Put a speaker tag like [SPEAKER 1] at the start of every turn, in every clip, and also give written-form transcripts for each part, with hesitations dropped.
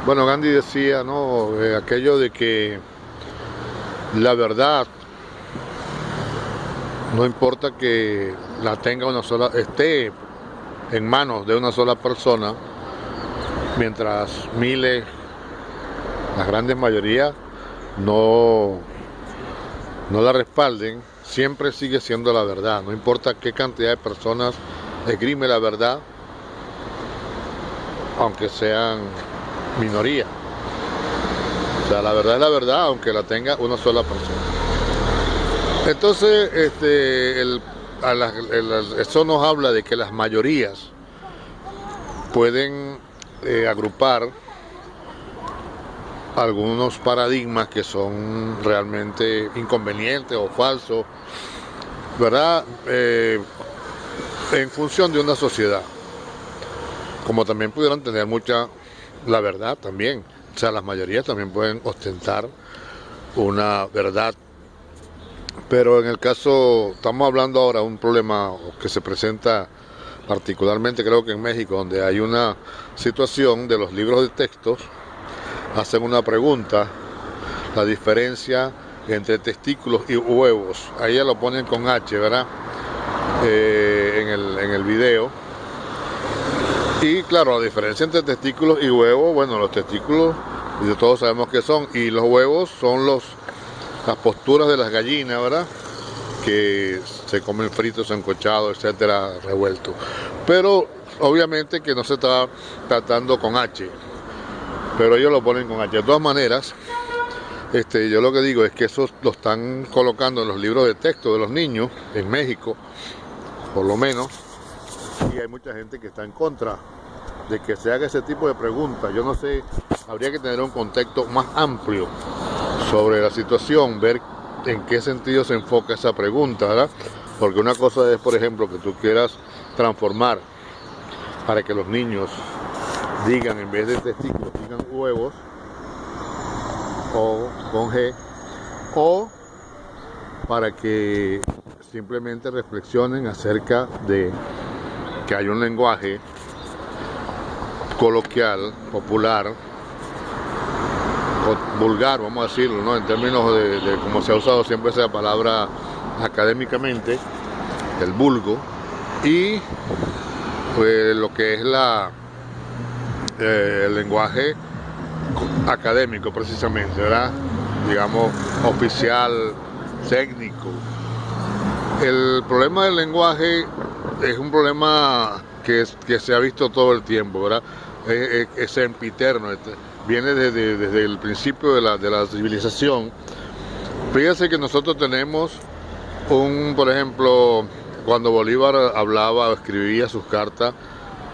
[SPEAKER 1] Bueno, Gandhi decía, ¿no? Aquello de que la verdad no importa que la tenga una sola, esté en manos de una sola persona, mientras miles, la grande mayoría, no, no la respalden, siempre sigue siendo la verdad. No importa qué cantidad de personas esgrime la verdad, aunque sean minoría. O sea, la verdad es la verdad, aunque la tenga una sola persona. Entonces, eso nos habla de que las mayorías pueden agrupar algunos paradigmas que son realmente inconvenientes o falsos, ¿verdad? En función de una sociedad. Como también pudieran tener mucha la verdad también. O sea, las mayorías también pueden ostentar una verdad. Pero en el caso, estamos hablando ahora de un problema que se presenta particularmente creo que en México, donde hay una situación de los libros de textos, hacen una pregunta, la diferencia entre testículos y huevos. Ahí ya lo ponen con H, ¿verdad? En el video. Y claro, la diferencia entre testículos y huevos, bueno, los testículos todos sabemos qué son, y los huevos son las posturas de las gallinas, ¿verdad? Que se comen fritos, encochados, etcétera, revueltos. Pero obviamente que no se está tratando con H, pero ellos lo ponen con H. De todas maneras, yo lo que digo es que eso lo están colocando en los libros de texto de los niños en México, por lo menos, y hay mucha gente que está en contra de que se haga ese tipo de preguntas. Yo no sé, habría que tener un contexto más amplio sobre la situación, ver en qué sentido se enfoca esa pregunta, ¿verdad? Porque una cosa es, por ejemplo, que tú quieras transformar para que los niños digan, en vez de testículos, digan huevos, o con G, o para que simplemente reflexionen acerca de que hay un lenguaje coloquial, popular, o vulgar, vamos a decirlo, ¿no? En términos de cómo se ha usado siempre esa palabra académicamente, el vulgo, y pues, lo que es el lenguaje académico precisamente, ¿verdad? Digamos, oficial, técnico. El problema del lenguaje es un problema que se ha visto todo el tiempo, ¿verdad? Es sempiterno, viene desde el principio de la civilización. Fíjense que nosotros tenemos por ejemplo, cuando Bolívar hablaba o escribía sus cartas,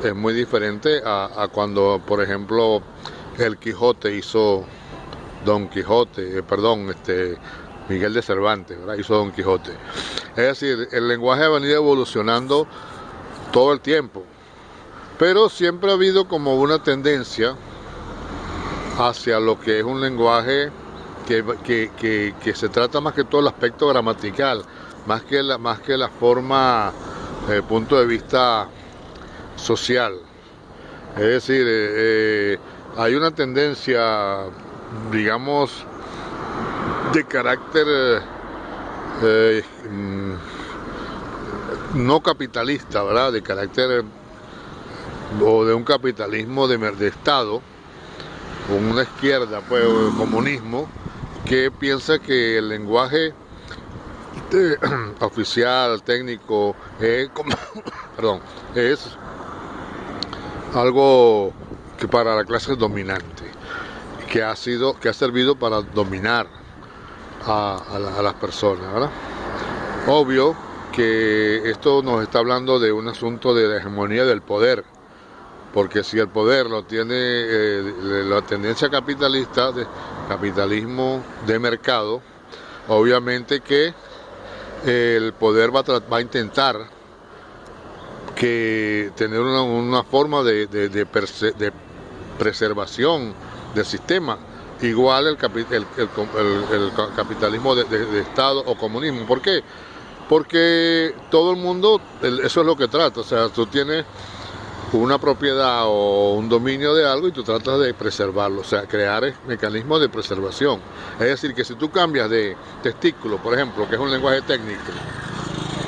[SPEAKER 1] es muy diferente a cuando, por ejemplo, el Quijote hizo Don Quijote, Miguel de Cervantes, ¿verdad? Hizo Don Quijote. Es decir, el lenguaje ha venido evolucionando todo el tiempo, pero siempre ha habido como una tendencia hacia lo que es un lenguaje que se trata más que todo el aspecto gramatical, más que la forma, punto de vista social. Es decir, hay una tendencia, digamos, de carácter no capitalista, ¿verdad? De carácter o de un capitalismo de Estado, o una izquierda, pues, o el comunismo, que piensa que el lenguaje oficial, técnico, perdón, es algo que para la clase dominante, que ha servido para dominar a las personas, ¿verdad? Obvio que esto nos está hablando de un asunto de la hegemonía del poder, porque si el poder lo tiene la tendencia capitalista, de capitalismo de mercado, obviamente que el poder va a intentar tener una forma de preservación del sistema, igual el capitalismo de Estado o comunismo. ¿Por qué? Porque todo el mundo, eso es lo que trata. O sea, tú tienes una propiedad o un dominio de algo y tú tratas de preservarlo, o sea, crear mecanismos de preservación. Es decir, que si tú cambias de testículo, por ejemplo, que es un lenguaje técnico,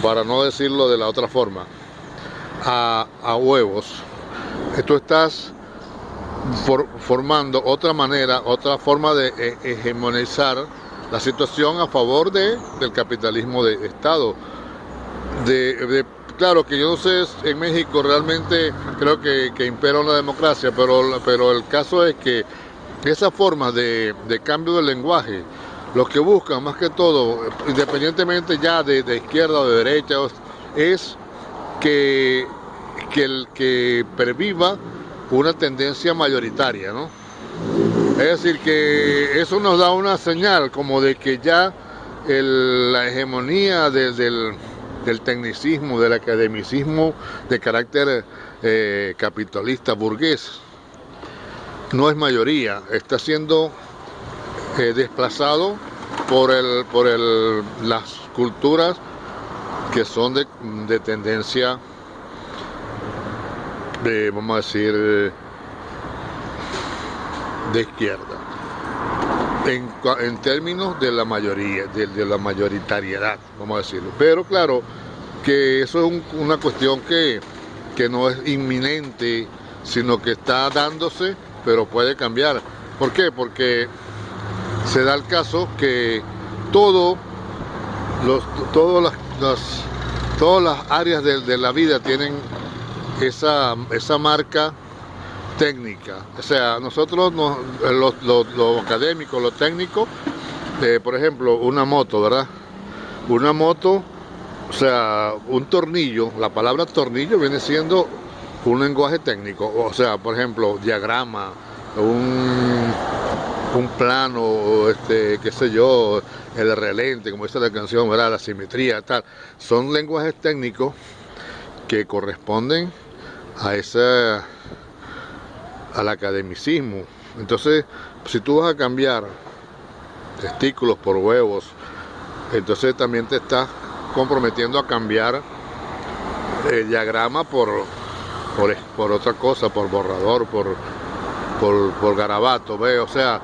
[SPEAKER 1] para no decirlo de la otra forma, a huevos, tú estás formando otra manera, otra forma de hegemonizar la situación a favor del capitalismo de Estado. Claro que yo no sé, en México realmente creo que impera una democracia, pero el caso es que esas formas de cambio del lenguaje, lo que buscan más que todo, independientemente ya de izquierda o de derecha, es que perviva una tendencia mayoritaria, ¿no? Es decir, que eso nos da una señal como de que ya la hegemonía del tecnicismo, del academicismo de carácter capitalista burgués no es mayoría, está siendo desplazado por las culturas que son de tendencia, vamos a decir, de izquierda, en términos de la mayoría, de la mayoritariedad, vamos a decirlo. Pero claro, que eso es una cuestión que no es inminente, sino que está dándose, pero puede cambiar. ¿Por qué? Porque se da el caso que todas las áreas de la vida tienen esa marca técnica. O sea, nosotros, los académicos, los técnicos, por ejemplo, una moto, ¿verdad? Una moto, o sea, un tornillo, la palabra tornillo viene siendo un lenguaje técnico. O sea, por ejemplo, diagrama, un plano, qué sé yo, el relente, como dice la canción, ¿verdad? La simetría, tal. Son lenguajes técnicos que corresponden al academicismo. Entonces, si tú vas a cambiar testículos por huevos, entonces también te estás comprometiendo a cambiar el diagrama por otra cosa, por borrador, por garabato, ¿ves? O sea,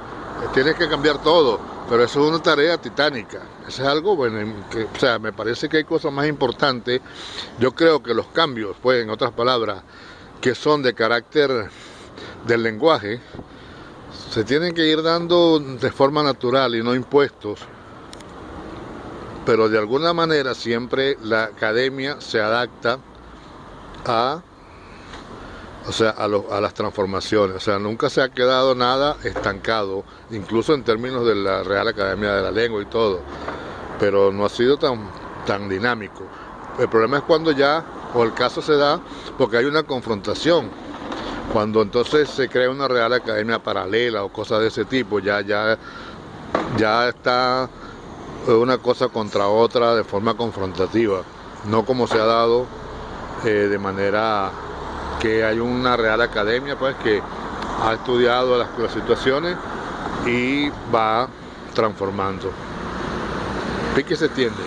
[SPEAKER 1] tienes que cambiar todo, pero eso es una tarea titánica. Eso es algo, bueno, o sea, me parece que hay cosas más importantes. Yo creo que los cambios, pues, en otras palabras, que son de carácter del lenguaje, se tienen que ir dando de forma natural y no impuestos, pero de alguna manera siempre la academia se adapta a las transformaciones. O sea, nunca se ha quedado nada estancado, incluso en términos de la Real Academia de la Lengua y todo, pero no ha sido tan dinámico. El problema es cuando ya, o el caso se da, porque hay una confrontación. Cuando entonces se crea una Real Academia paralela o cosas de ese tipo, ya está una cosa contra otra de forma confrontativa, no como se ha dado de manera que hay una Real Academia, pues, que ha estudiado las situaciones y va transformando. ¿Sí que se entiende?